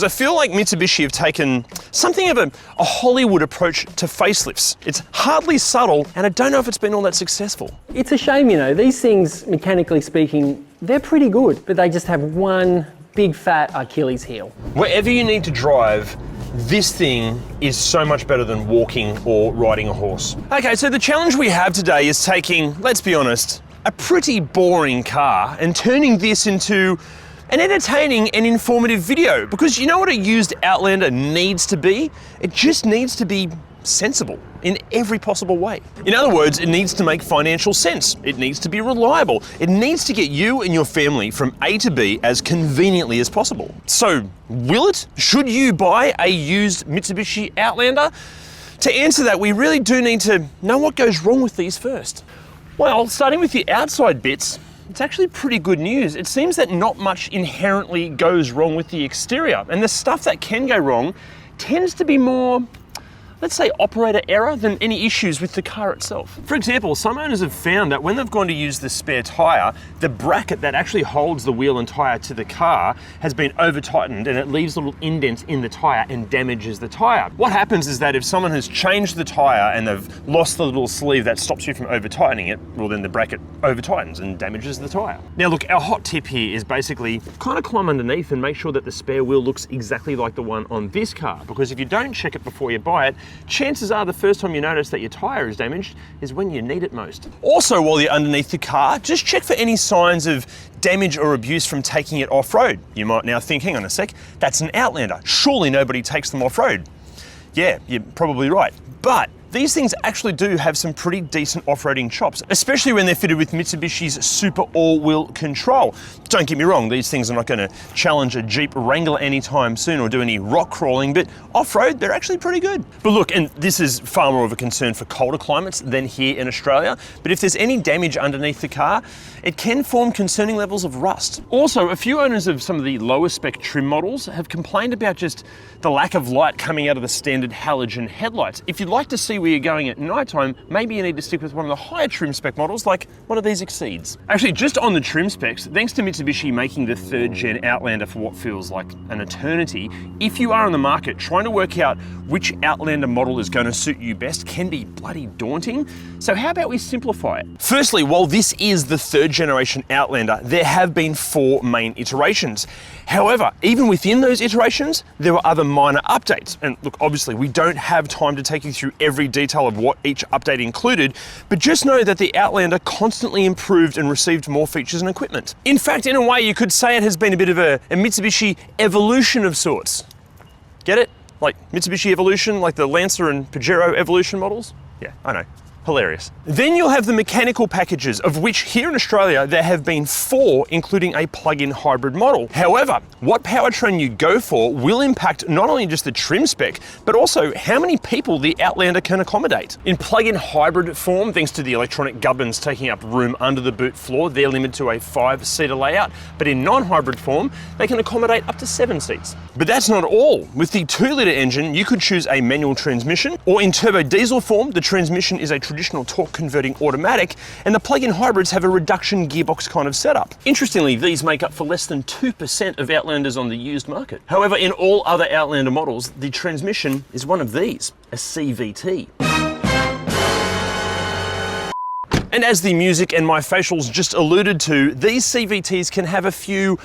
I feel like Mitsubishi have taken something of a Hollywood approach to facelifts. It's hardly subtle, and I don't know if it's been all that successful. It's a shame, you know, these things, mechanically speaking, they're pretty good, but they just have one big fat Achilles heel. Wherever you need to drive, this thing is so much better than walking or riding a horse. Okay, so the challenge we have today is taking, let's be honest, a pretty boring car and turning this into an entertaining and informative video. Because you know what a used Outlander needs to be? It just needs to be sensible in every possible way. In other words, it needs to make financial sense. It needs to be reliable. It needs to get you and your family from A to B as conveniently as possible. So, will it? Should you buy a used Mitsubishi Outlander? To answer that, we really do need to know what goes wrong with these first. Well, starting with the outside bits, it's actually pretty good news. It seems that not much inherently goes wrong with the exterior, and the stuff that can go wrong tends to be more, let's say, operator error than any issues with the car itself. For example, some owners have found that when they've gone to use the spare tyre, the bracket that actually holds the wheel and tyre to the car has been over-tightened, and it leaves little indents in the tyre and damages the tyre. What happens is that if someone has changed the tyre and they've lost the little sleeve that stops you from over-tightening it, well then the bracket over-tightens and damages the tyre. Now look, our hot tip here is basically kind of climb underneath and make sure that the spare wheel looks exactly like the one on this car, because if you don't check it before you buy it, chances are the first time you notice that your tyre is damaged is when you need it most. Also, while you're underneath the car, just check for any signs of damage or abuse from taking it off-road. You might now think, hang on a sec, that's an Outlander. Surely nobody takes them off-road. Yeah, you're probably right. But these things actually do have some pretty decent off-roading chops, especially when they're fitted with Mitsubishi's super all-wheel control. Don't get me wrong, these things are not going to challenge a Jeep Wrangler anytime soon or do any rock crawling, but off-road, they're actually pretty good. But look, and this is far more of a concern for colder climates than here in Australia, but if there's any damage underneath the car, it can form concerning levels of rust. Also, a few owners of some of the lower spec trim models have complained about just the lack of light coming out of the standard halogen headlights. If you'd like to see where you're going at nighttime, maybe you need to stick with one of the higher trim spec models like one of these Exceeds. Actually, just on the trim specs, thanks to Mitsubishi making the 3rd gen Outlander for what feels like an eternity, if you are on the market trying to work out which Outlander model is going to suit you best can be bloody daunting. So how about we simplify it? Firstly, while this is the 3rd generation Outlander, there have been 4 main iterations. However, even within those iterations, there were other minor updates. And look, obviously we don't have time to take you through every detail of what each update included, but just know that the Outlander constantly improved and received more features and equipment. In fact, in a way, you could say it has been a bit of a Mitsubishi evolution of sorts. Get it? Like Mitsubishi Evolution, like the Lancer and Pajero Evolution models? Yeah, I know. Hilarious. Then you'll have the mechanical packages, of which here in Australia there have been 4, including a plug-in hybrid model. However, what powertrain you go for will impact not only just the trim spec, but also how many people the Outlander can accommodate. In plug-in hybrid form, thanks to the electronic gubbins taking up room under the boot floor, they're limited to a 5-seater layout, but in non-hybrid form, they can accommodate up to 7 seats. But that's not all. With the 2-litre engine, you could choose a manual transmission, or in turbo diesel form, the transmission is a traditional torque converting automatic, and the plug-in hybrids have a reduction gearbox kind of setup. Interestingly, these make up for less than 2% of Outlanders on the used market. However, in all other Outlander models, the transmission is one of these, a CVT. And as the music and my facials just alluded to, these CVTs can have a few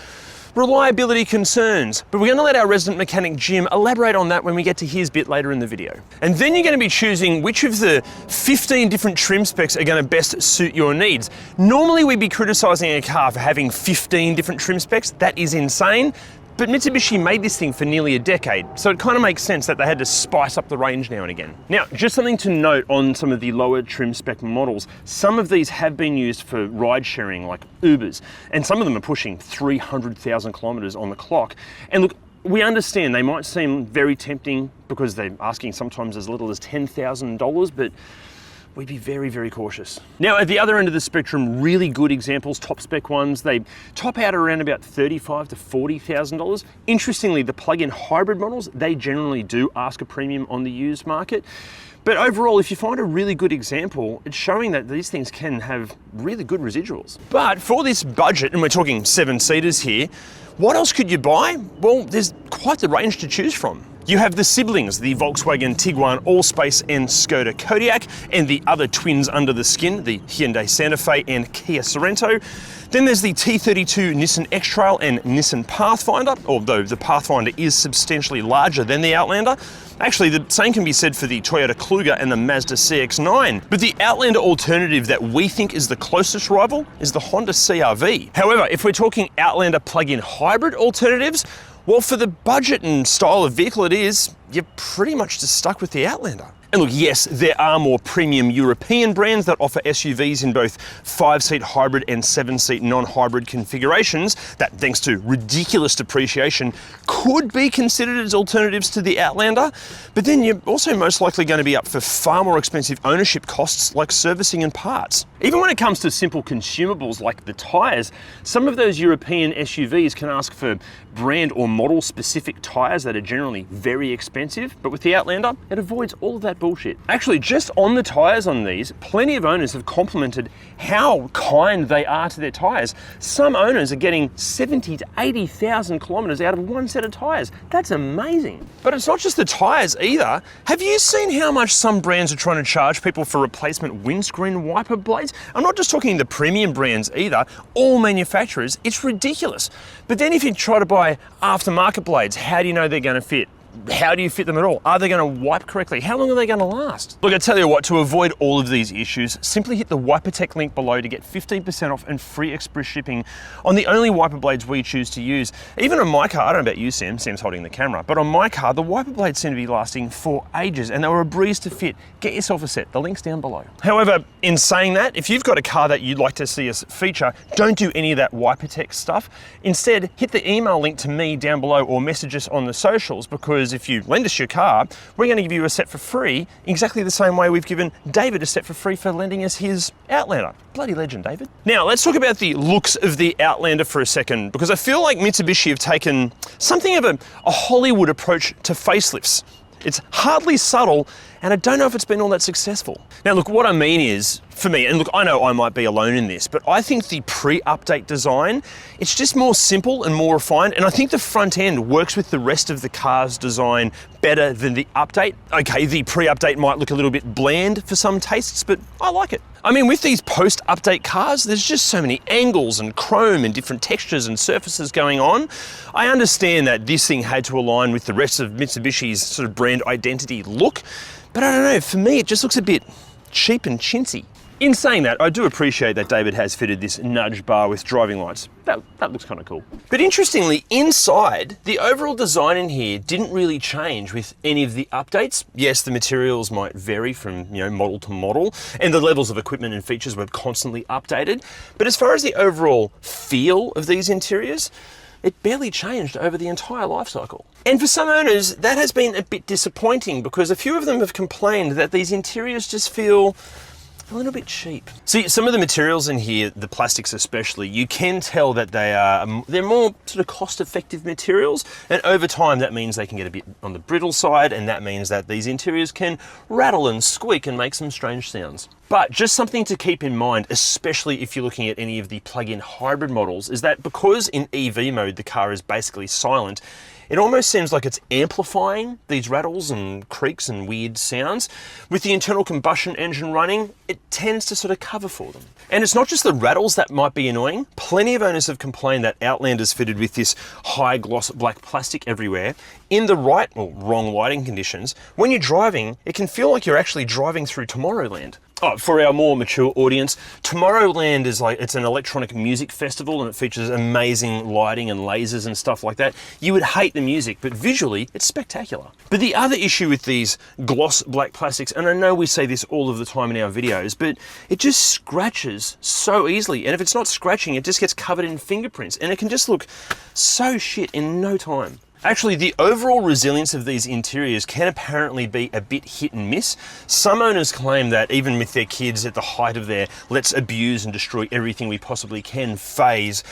reliability concerns, but we're going to let our resident mechanic Jim elaborate on that when we get to his bit later in the video. And then you're going to be choosing which of the 15 different trim specs are going to best suit your needs. Normally we'd be criticizing a car for having 15 different trim specs. That is insane. But Mitsubishi made this thing for nearly a decade, so it kind of makes sense that they had to spice up the range now and again. Now, just something to note on some of the lower trim spec models, some of these have been used for ride sharing like Ubers, and some of them are pushing 300,000 kilometers on the clock. And look, we understand they might seem very tempting because they're asking sometimes as little as $10,000, but we'd be very, very cautious. Now, at the other end of the spectrum, really good examples, top spec ones, they top out around about $35,000 to $40,000. Interestingly, the plug-in hybrid models, they generally do ask a premium on the used market. But overall, if you find a really good example, it's showing that these things can have really good residuals. But for this budget, and we're talking 7-seaters here, What else could you buy? Well, there's quite the range to choose from. You have the siblings, the Volkswagen Tiguan Allspace and Skoda Kodiaq, and the other twins under the skin, the Hyundai Santa Fe and Kia Sorento. Then there's the T32 Nissan X-Trail and Nissan Pathfinder, although the Pathfinder is substantially larger than the Outlander. Actually, the same can be said for the Toyota Kluger and the Mazda CX-9. But the Outlander alternative that we think is the closest rival is the Honda CR-V. However, if we're talking Outlander plug-in hybrid alternatives, well, for the budget and style of vehicle it is, you're pretty much just stuck with the Outlander. And look, yes, there are more premium European brands that offer SUVs in both 5-seat hybrid and 7-seat non-hybrid configurations that, thanks to ridiculous depreciation, could be considered as alternatives to the Outlander. But then you're also most likely going to be up for far more expensive ownership costs like servicing and parts. Even when it comes to simple consumables like the tyres, some of those European SUVs can ask for brand or model specific tyres that are generally very expensive, but with the Outlander, it avoids all of that bullshit. Actually, just on the tyres on these, plenty of owners have complimented how kind they are to their tyres. Some owners are getting 70 to 80,000 kilometres out of one set of tyres. That's amazing. But it's not just the tyres either. Have you seen how much some brands are trying to charge people for replacement windscreen wiper blades? I'm not just talking the premium brands either, all manufacturers. It's ridiculous. But then if you try to buy aftermarket blades, how do you know they're going to fit? How do you fit them at all? Are they going to wipe correctly? How long are they going to last? Look, I tell you what, to avoid all of these issues, simply hit the Wipertech link below to get 15% off and free express shipping on the only wiper blades we choose to use. Even on my car, I don't know about you, Sam, Sam's holding the camera, but on my car, the wiper blades seem to be lasting for ages and they were a breeze to fit. Get yourself a set, the link's down below. However, in saying that, if you've got a car that you'd like to see us feature, don't do any of that Wipertech stuff. Instead, hit the email link to me down below or message us on the socials, because if you lend us your car, we're going to give you a set for free, exactly the same way we've given David a set for free for lending us his Outlander. Bloody legend, David. Now, let's talk about the looks of the Outlander for a second, because I feel like Mitsubishi have taken something of a Hollywood approach to facelifts. It's hardly subtle, and I don't know if it's been all that successful. Now look, what I mean is, for me, and look, I know I might be alone in this, but I think the pre-update design, it's just more simple and more refined, and I think the front end works with the rest of the car's design better than the update. Okay, the pre-update might look a little bit bland for some tastes, but I like it. I mean, with these post-update cars, there's just so many angles and chrome and different textures and surfaces going on. I understand that this thing had to align with the rest of Mitsubishi's sort of brand identity look, but I don't know, for me it just looks a bit cheap and chintzy. In saying that, I do appreciate that David has fitted this nudge bar with driving lights. That looks kind of cool. But interestingly, inside, the overall design in here didn't really change with any of the updates. Yes, the materials might vary from, model to model, and the levels of equipment and features were constantly updated. But as far as the overall feel of these interiors, it barely changed over the entire life cycle. And for some owners, that has been a bit disappointing, because a few of them have complained that these interiors just feel a little bit cheap. See, some of the materials in here, the plastics especially, you can tell that they're more sort of cost-effective materials, and over time that means they can get a bit on the brittle side, and that means that these interiors can rattle and squeak and make some strange sounds. But just something to keep in mind, especially if you're looking at any of the plug-in hybrid models, is that because in EV mode the car is basically silent, it almost seems like it's amplifying these rattles and creaks and weird sounds. With the internal combustion engine running, it tends to sort of cover for them. And it's not just the rattles that might be annoying. Plenty of owners have complained that Outlander's fitted with this high gloss black plastic everywhere. In the right or wrong lighting conditions, when you're driving, it can feel like you're actually driving through Tomorrowland. Oh, for our more mature audience, Tomorrowland is it's an electronic music festival, and it features amazing lighting and lasers and stuff like that. You would hate the music, but visually it's spectacular. But the other issue with these gloss black plastics, and I know we say this all of the time in our videos, but it just scratches so easily. And if it's not scratching, it just gets covered in fingerprints, and it can just look so shit in no time. Actually, the overall resilience of these interiors can apparently be a bit hit and miss. Some owners claim that even with their kids at the height of their let's abuse and destroy everything we possibly can phase,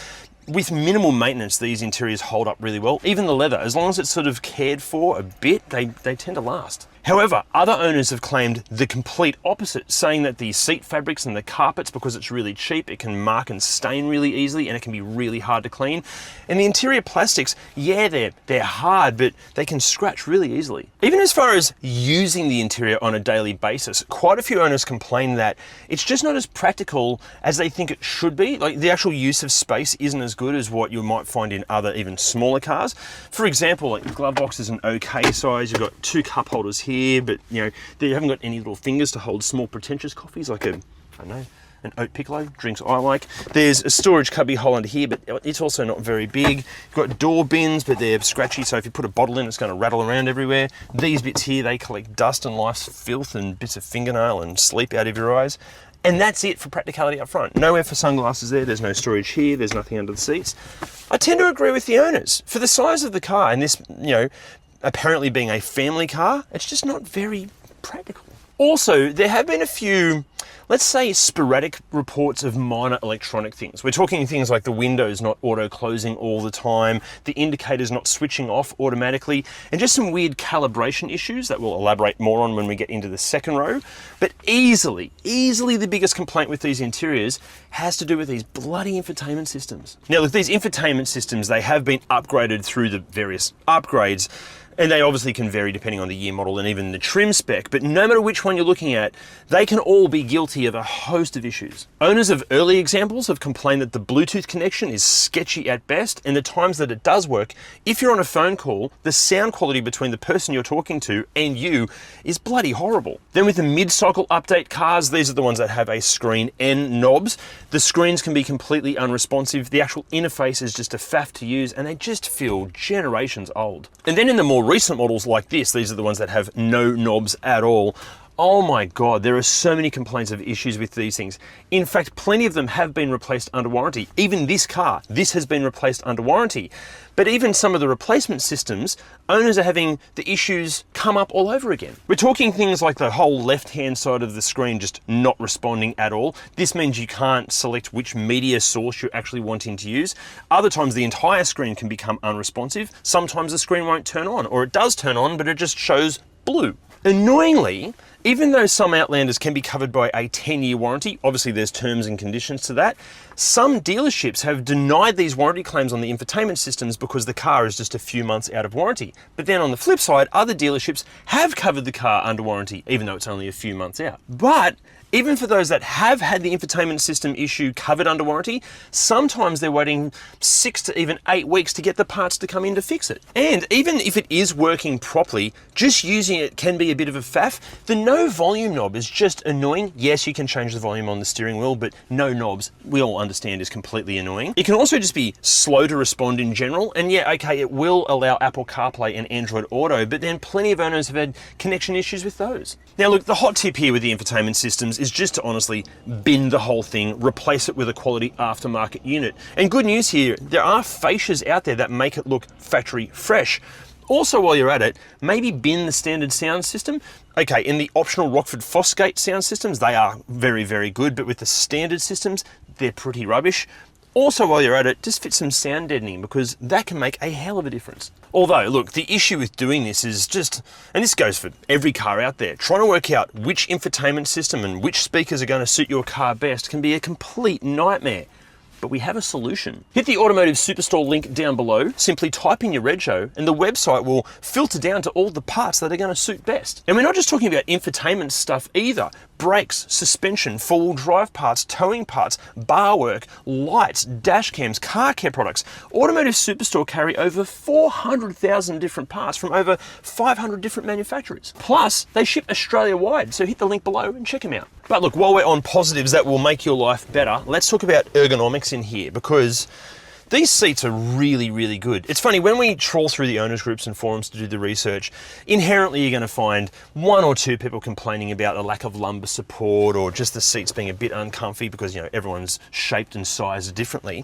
with minimal maintenance, these interiors hold up really well. Even the leather, as long as it's sort of cared for a bit, they tend to last. However, other owners have claimed the complete opposite, saying that the seat fabrics and the carpets, because it's really cheap, it can mark and stain really easily and it can be really hard to clean. And the interior plastics, yeah, they're hard, but they can scratch really easily. Even as far as using the interior on a daily basis, quite a few owners complain that it's just not as practical as they think it should be. Like, the actual use of space isn't as good as what you might find in other even smaller cars. For example, like the glove box is an okay size. You've got 2 cup holders here, but you haven't got any little fingers to hold small pretentious coffees like an oat piccolo, drinks I like. There's a storage cubby hole under here, but it's also not very big. You've got door bins, but they're scratchy, so if you put a bottle in, it's going to rattle around everywhere. These bits here, they collect dust and life's filth and bits of fingernail and sleep out of your eyes. And that's it for practicality up front. Nowhere for sunglasses there, there's no storage here, there's nothing under the seats. I tend to agree with the owners. For the size of the car, and this, apparently being a family car, it's just not very practical. Also, there have been a few, let's say, sporadic reports of minor electronic things. We're talking things like the windows not auto-closing all the time, the indicators not switching off automatically, and just some weird calibration issues that we'll elaborate more on when we get into the second row. But easily the biggest complaint with these interiors has to do with these bloody infotainment systems. Now, look, these infotainment systems, they have been upgraded through the various upgrades, and they obviously can vary depending on the year model and even the trim spec, but no matter which one you're looking at, they can all be guilty of a host of issues. Owners of early examples have complained that the Bluetooth connection is sketchy at best, and the times that it does work, if you're on a phone call, the sound quality between the person you're talking to and you is bloody horrible. Then with the mid-cycle update cars, these are the ones that have a screen and knobs. The screens can be completely unresponsive, the actual interface is just a faff to use, and they just feel generations old. And then in the more recent models like this, these are the ones that have no knobs at all. Oh my God, there are so many complaints of issues with these things. In fact, plenty of them have been replaced under warranty. Even this car, this has been replaced under warranty. But even some of the replacement systems, owners are having the issues come up all over again. We're talking things like the whole left-hand side of the screen just not responding at all. This means you can't select which media source you're actually wanting to use. Other times the entire screen can become unresponsive. Sometimes the screen won't turn on, or it does turn on, but it just shows blue. Annoyingly, even though some Outlanders can be covered by a 10-year warranty, obviously there's terms and conditions to that, some dealerships have denied these warranty claims on the infotainment systems because the car is just a few months out of warranty. But then on the flip side, other dealerships have covered the car under warranty, even though it's only a few months out. But even for those that have had the infotainment system issue covered under warranty, sometimes they're waiting 6 to even 8 weeks to get the parts to come in to fix it. And even if it is working properly, just using it can be a bit of a faff. The no volume knob is just annoying. Yes, you can change the volume on the steering wheel, but no knobs, we all understand, is completely annoying. It can also just be slow to respond in general. And yeah, okay, it will allow Apple CarPlay and Android Auto, but then plenty of owners have had connection issues with those. Now look, the hot tip here with the infotainment systems is just to honestly bin the whole thing, replace it with a quality aftermarket unit. And good news here, there are fascias out there that make it look factory fresh. Also, while you're at it, maybe bin the standard sound system. Okay, in the optional Rockford Fosgate sound systems, they are very, very good, but with the standard systems, they're pretty rubbish. Also, while you're at it, just fit some sound deadening, because that can make a hell of a difference. Although, look, the issue with doing this is just, and this goes for every car out there, trying to work out which infotainment system and which speakers are going to suit your car best can be a complete nightmare. But we have a solution. Hit the Automotive Superstore link down below, simply type in your rego, and the website will filter down to all the parts that are going to suit best. And we're not just talking about infotainment stuff either. Brakes, suspension, four-wheel drive parts, towing parts, bar work, lights, dash cams, car care products. Automotive Superstore carry over 400,000 different parts from over 500 different manufacturers. Plus, they ship Australia-wide, so hit the link below and check them out. But look, while we're on positives that will make your life better, let's talk about ergonomics in here, because these seats are really, really good. It's funny, when we trawl through the owners groups and forums to do the research, inherently you're going to find 1 or 2 people complaining about a lack of lumbar support or just the seats being a bit uncomfy because, everyone's shaped and sized differently.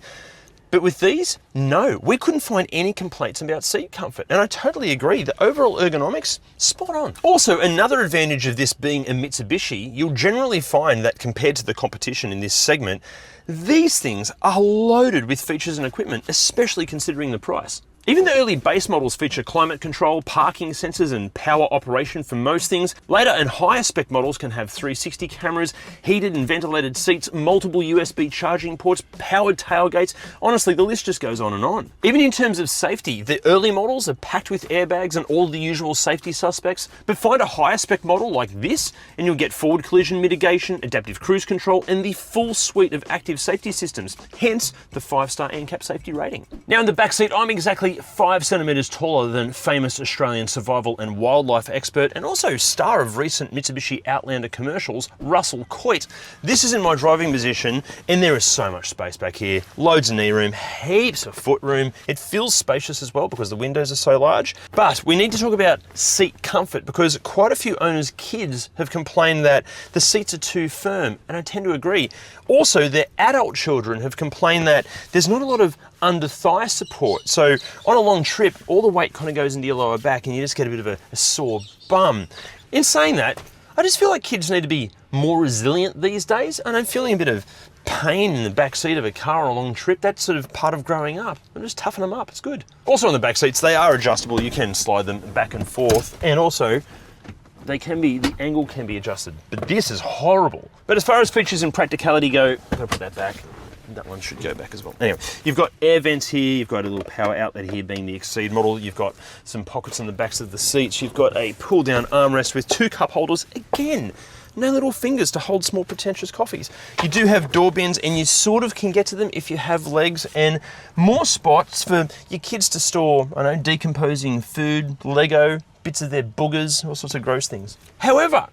But with these, no, we couldn't find any complaints about seat comfort. And I totally agree, the overall ergonomics, spot on. Also, another advantage of this being a Mitsubishi, you'll generally find that compared to the competition in this segment, these things are loaded with features and equipment, especially considering the price. Even the early base models feature climate control, parking sensors, and power operation for most things. Later and higher spec models can have 360 cameras, heated and ventilated seats, multiple USB charging ports, powered tailgates. Honestly, the list just goes on and on. Even in terms of safety, the early models are packed with airbags and all the usual safety suspects, but find a higher spec model like this and you'll get forward collision mitigation, adaptive cruise control, and the full suite of active safety systems, hence the 5-star NCAP safety rating. Now in the back seat, I'm exactly 5 centimeters taller than famous Australian survival and wildlife expert and also star of recent Mitsubishi Outlander commercials, Russell Coit. This is in my driving position and there is so much space back here. Loads of knee room, heaps of foot room. It feels spacious as well because the windows are so large. But we need to talk about seat comfort because quite a few owners' kids have complained that the seats are too firm, and I tend to agree. Also, their adult children have complained that there's not a lot of under thigh support. So on a long trip, all the weight kind of goes into your lower back and you just get a bit of a sore bum. In saying that, I just feel like kids need to be more resilient these days, and I'm feeling a bit of pain in the back seat of a car on a long trip. That's sort of part of growing up. I'm just toughen them up, it's good. Also on the back seats, they are adjustable. You can slide them back and forth, and also the angle can be adjusted, but this is horrible. But as far as features and practicality go, I'm gonna put that back. That one should go back as well. Anyway, you've got air vents here, you've got a little power outlet here being the USED model, you've got some pockets on the backs of the seats, you've got a pull down armrest with 2 cup holders, again, no little fingers to hold small pretentious coffees. You do have door bins and you sort of can get to them if you have legs, and more spots for your kids to store, I don't know, decomposing food, Lego, bits of their boogers, all sorts of gross things. However,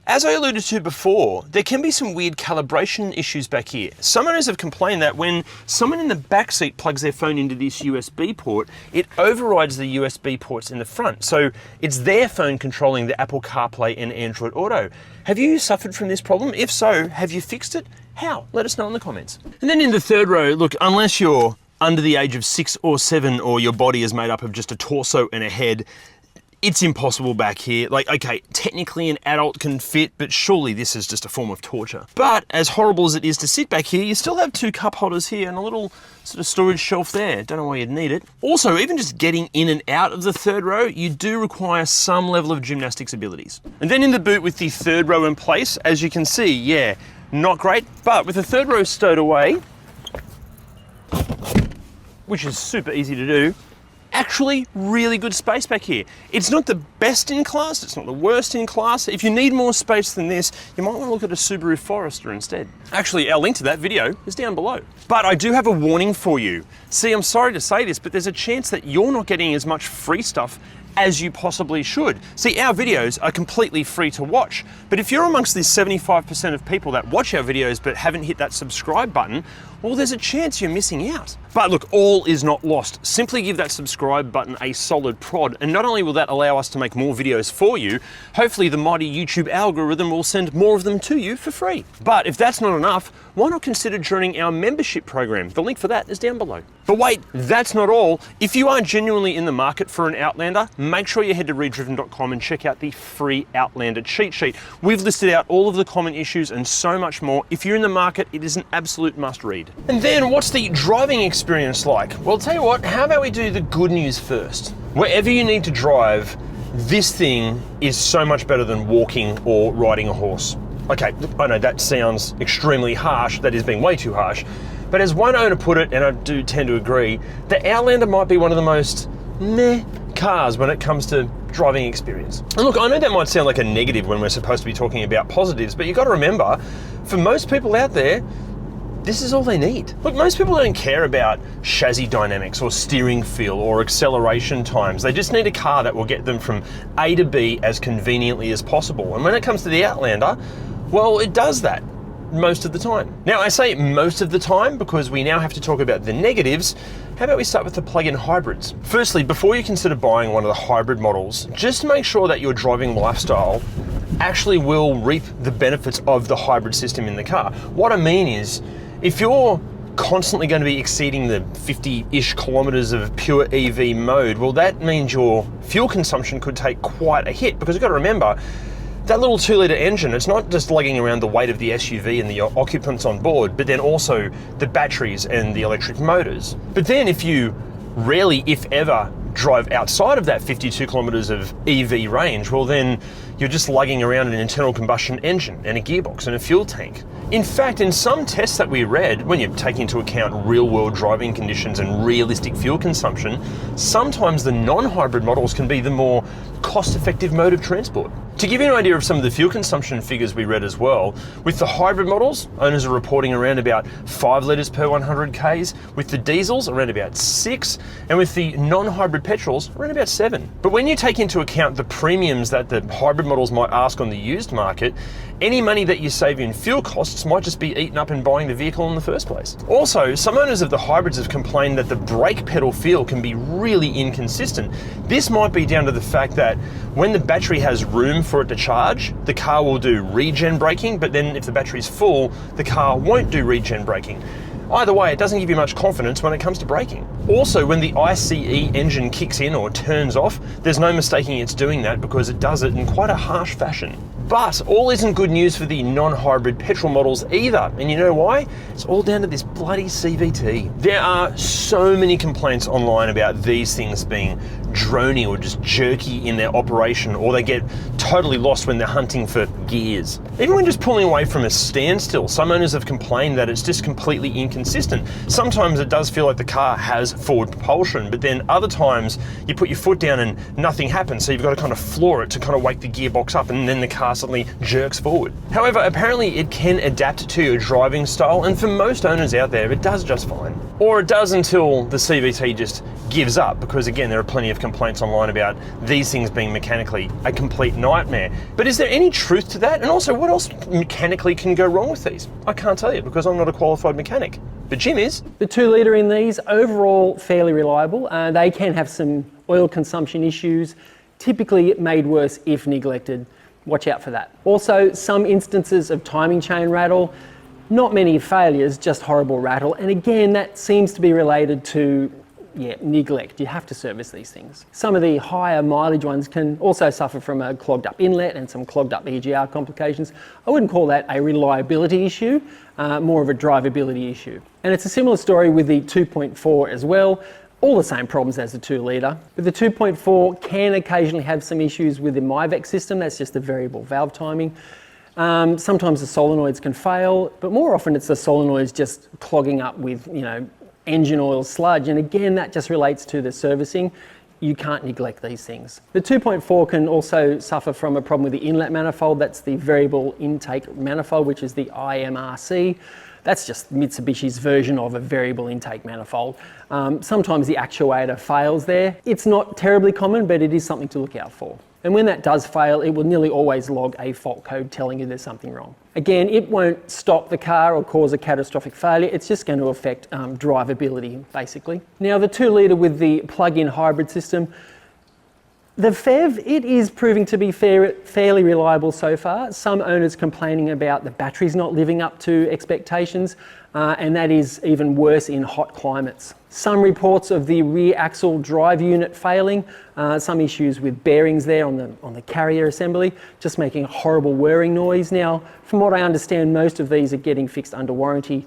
as I alluded to before, there can be some weird calibration issues back here. Some owners have complained that when someone in the back seat plugs their phone into this USB port, it overrides the USB ports in the front. So it's their phone controlling the Apple CarPlay and Android Auto. Have you suffered from this problem? If so, have you fixed it? How? Let us know in the comments. And then in the third row, look, unless you're under the age of 6 or 7 or your body is made up of just a torso and a head, it's impossible back here. Like, okay, technically an adult can fit, but surely this is just a form of torture. But as horrible as it is to sit back here, you still have 2 cup holders here and a little sort of storage shelf there. Don't know why you'd need it. Also, even just getting in and out of the third row, you do require some level of gymnastics abilities. And then in the boot with the third row in place, as you can see, yeah, not great, but with the third row stowed away, which is super easy to do, actually really good space back here. It's not the best in class, it's not the worst in class. If you need more space than this, you might want to look at a Subaru Forester instead. Actually, our link to that video is down below. But I do have a warning for you. See, I'm sorry to say this, but there's a chance that you're not getting as much free stuff as you possibly should. See, our videos are completely free to watch, but if you're amongst this 75% of people that watch our videos but haven't hit that subscribe button, well, there's a chance you're missing out. But look, all is not lost. Simply give that subscribe button a solid prod, and not only will that allow us to make more videos for you, hopefully the mighty YouTube algorithm will send more of them to you for free. But if that's not enough, why not consider joining our membership program? The link for that is down below. But wait, that's not all. If you are genuinely in the market for an Outlander, make sure you head to ReDriven.com and check out the free Outlander cheat sheet. We've listed out all of the common issues and so much more. If you're in the market, it is an absolute must read. And then what's the driving experience like? Well, tell you what, how about we do the good news first? Wherever you need to drive, this thing is so much better than walking or riding a horse. Okay, look, I know that sounds extremely harsh, that is being way too harsh, but as one owner put it, and I do tend to agree, the Outlander might be one of the most meh cars when it comes to driving experience. And look, I know that might sound like a negative when we're supposed to be talking about positives, but you've got to remember, for most people out there, this is all they need. Look, most people don't care about chassis dynamics or steering feel or acceleration times. They just need a car that will get them from A to B as conveniently as possible. And when it comes to the Outlander, well, it does that most of the time. Now, I say most of the time because we now have to talk about the negatives. How about we start with the plug-in hybrids? Firstly, before you consider buying one of the hybrid models, just make sure that your driving lifestyle actually will reap the benefits of the hybrid system in the car. What I mean is, if you're constantly going to be exceeding the 50-ish kilometers of pure EV mode, well, that means your fuel consumption could take quite a hit, because you've got to remember, that little 2-litre engine, it's not just lugging around the weight of the SUV and the occupants on board, but then also the batteries and the electric motors. But then if you rarely, if ever, drive outside of that 52 kilometers of EV range, well then you're just lugging around an internal combustion engine and a gearbox and a fuel tank. In fact, in some tests that we read, when you take into account real-world driving conditions and realistic fuel consumption, sometimes the non-hybrid models can be the more cost-effective mode of transport. To give you an idea of some of the fuel consumption figures we read as well, with the hybrid models, owners are reporting around about 5 litres per 100 Ks, with the diesels around about 6, and with the non-hybrid petrols around about 7. But when you take into account the premiums that the hybrid models might ask on the used market, any money that you save in fuel costs might just be eaten up in buying the vehicle in the first place. Also, some owners of the hybrids have complained that the brake pedal feel can be really inconsistent. This might be down to the fact that when the battery has room for it to charge, the car will do regen braking, but then if the battery's full, the car won't do regen braking. Either way, it doesn't give you much confidence when it comes to braking. Also, when the ICE engine kicks in or turns off, there's no mistaking it's doing that because it does it in quite a harsh fashion. But all isn't good news for the non-hybrid petrol models either. And you know why? It's all down to this bloody CVT. There are so many complaints online about these things being drony or just jerky in their operation, or they get totally lost when they're hunting for gears. Even when just pulling away from a standstill, some owners have complained that it's just completely inconsistent. Sometimes it does feel like the car has forward propulsion, but then other times you put your foot down and nothing happens, so you've got to kind of floor it to kind of wake the gearbox up, and then the car suddenly jerks forward. However, apparently it can adapt to your driving style, and for most owners out there, it does just fine. Or it does until the CVT just gives up, because again, there are plenty of complaints online about these things being mechanically a complete nightmare. But is there any truth to that? And also, what else mechanically can go wrong with these? I can't tell you because I'm not a qualified mechanic, but Jim is. The 2 litre in these, overall fairly reliable. They can have some oil consumption issues, typically made worse if neglected. Watch out for that. Also, some instances of timing chain rattle, not many failures, just horrible rattle. And again, that seems to be related to neglect. You have to service these things. Some of the higher mileage ones can also suffer from a clogged up inlet and some clogged up EGR complications. I wouldn't call that a reliability issue, more of a drivability issue. And it's a similar story with the 2.4 as well. All the same problems as the 2 litre. But the 2.4 can occasionally have some issues with the MIVEC system. That's just the variable valve timing. Sometimes the solenoids can fail, but more often it's the solenoids just clogging up with, engine oil sludge. And again, that just relates to the servicing. You can't neglect these things. The 2.4 can also suffer from a problem with the inlet manifold. That's the variable intake manifold, which is the IMRC. That's just Mitsubishi's version of a variable intake manifold. Sometimes the actuator fails there. It's not terribly common, but it is something to look out for. And when that does fail, it will nearly always log a fault code telling you there's something wrong. Again, it won't stop the car or cause a catastrophic failure. It's just going to affect drivability, basically. Now, the 2 litre with the plug-in hybrid system, the FEV, it is proving to be fairly reliable so far. Some owners complaining about the batteries not living up to expectations, and that is even worse in hot climates. Some reports of the rear axle drive unit failing, some issues with bearings there on the carrier assembly, just making a horrible whirring noise. Now, from what I understand, most of these are getting fixed under warranty,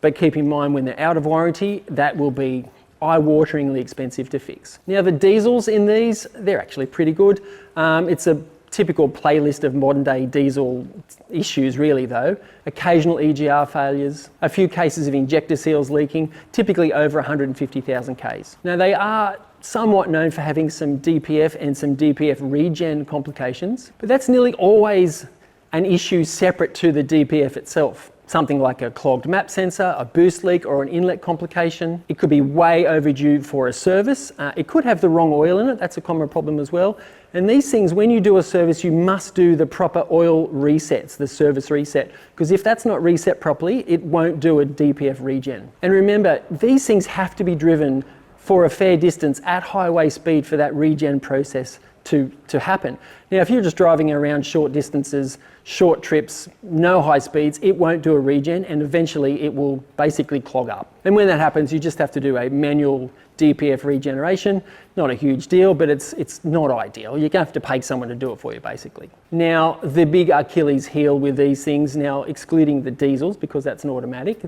but keep in mind when they're out of warranty, that will be eye-wateringly expensive to fix. Now, the diesels in these, they're actually pretty good. It's a typical playlist of modern day diesel issues really though. Occasional EGR failures, a few cases of injector seals leaking, typically over 150,000 Ks. Now, they are somewhat known for having some DPF and some DPF regen complications, but that's nearly always an issue separate to the DPF itself. Something like a clogged map sensor, a boost leak, or an inlet complication. It could be way overdue for a service. It could have the wrong oil in it. That's a common problem as well. And these things, when you do a service, you must do the proper oil resets, the service reset, because if that's not reset properly, it won't do a DPF regen. And remember, these things have to be driven for a fair distance at highway speed for that regen process to happen. Now, if you're just driving around short distances, short trips, no high speeds, it won't do a regen, and eventually it will basically clog up. And when that happens, you just have to do a manual DPF regeneration. Not a huge deal, but it's not ideal. You're going to have to pay someone to do it for you, basically. Now, the big Achilles heel with these things, now excluding the diesels, because that's an automatic,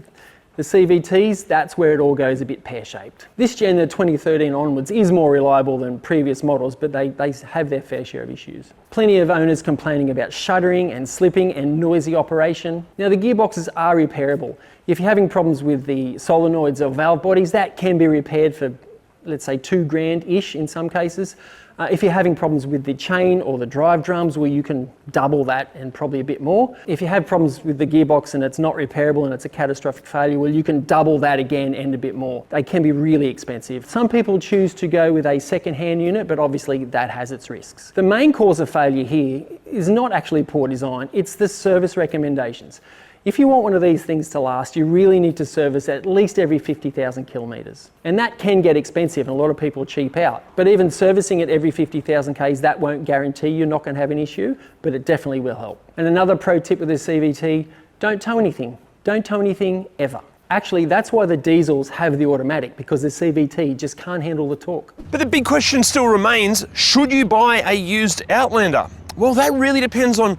The CVTs, that's where it all goes a bit pear-shaped. This gen, the 2013 onwards, is more reliable than previous models, but they have their fair share of issues. Plenty of owners complaining about shuddering and slipping and noisy operation. Now, the gearboxes are repairable. If you're having problems with the solenoids or valve bodies, that can be repaired for, let's say, $2,000-ish in some cases. If you're having problems with the chain or the drive drums, well, you can double that and probably a bit more. If you have problems with the gearbox and it's not repairable and it's a catastrophic failure, well, you can double that again and a bit more. They can be really expensive. Some people choose to go with a second-hand unit, but obviously that has its risks. The main cause of failure here is not actually poor design, it's the service recommendations. If you want one of these things to last, you really need to service at least every 50,000 kilometres. And that can get expensive and a lot of people cheap out. But even servicing it every 50,000 Ks, that won't guarantee you're not going to have an issue, but it definitely will help. And another pro tip with this CVT, don't tow anything. Don't tow anything ever. Actually, that's why the diesels have the automatic, because the CVT just can't handle the torque. But the big question still remains, should you buy a used Outlander? Well, that really depends on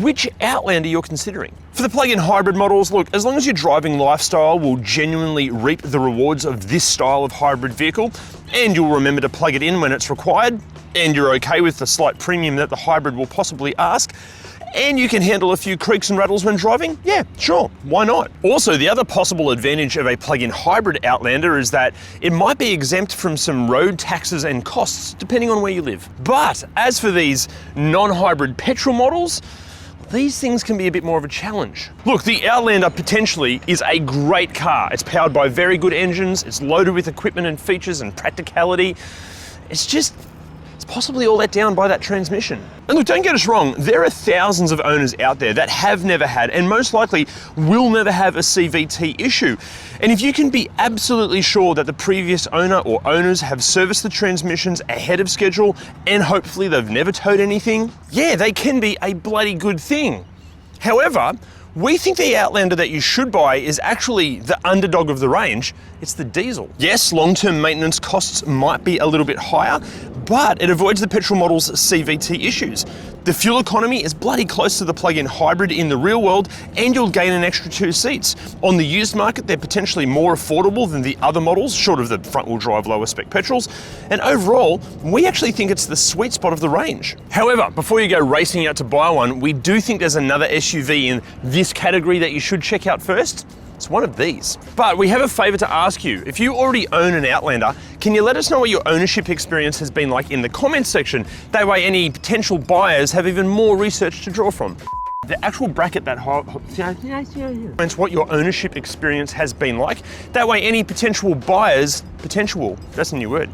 which Outlander you're considering. For the plug-in hybrid models, look, as long as your driving lifestyle will genuinely reap the rewards of this style of hybrid vehicle, and you'll remember to plug it in when it's required, and you're okay with the slight premium that the hybrid will possibly ask, and you can handle a few creaks and rattles when driving, yeah, sure, why not? Also, the other possible advantage of a plug-in hybrid Outlander is that it might be exempt from some road taxes and costs, depending on where you live. But as for these non-hybrid petrol models, these things can be a bit more of a challenge. Look, the Outlander potentially is a great car. It's powered by very good engines, it's loaded with equipment and features and practicality. It's possibly all let down by that transmission. And look, don't get us wrong, there are thousands of owners out there that have never had and most likely will never have a CVT issue. And if you can be absolutely sure that the previous owner or owners have serviced the transmissions ahead of schedule and hopefully they've never towed anything, yeah, they can be a bloody good thing. However, we think the Outlander that you should buy is actually the underdog of the range. It's the diesel. Yes, long-term maintenance costs might be a little bit higher, but it avoids the petrol model's CVT issues. The fuel economy is bloody close to the plug-in hybrid in the real world, and you'll gain an extra 2 seats. On the used market, they're potentially more affordable than the other models, short of the front-wheel drive lower spec petrols. And overall, we actually think it's the sweet spot of the range. However, before you go racing out to buy one, we do think there's another SUV in this category that you should check out first. It's one of these. But we have a favor to ask you. If you already own an Outlander, can you let us know what your ownership experience has been like in the comments section? That way any potential buyers have even more research to draw from. The actual bracket that highlights what your ownership experience has been like. That way any potential buyers, that's a new word,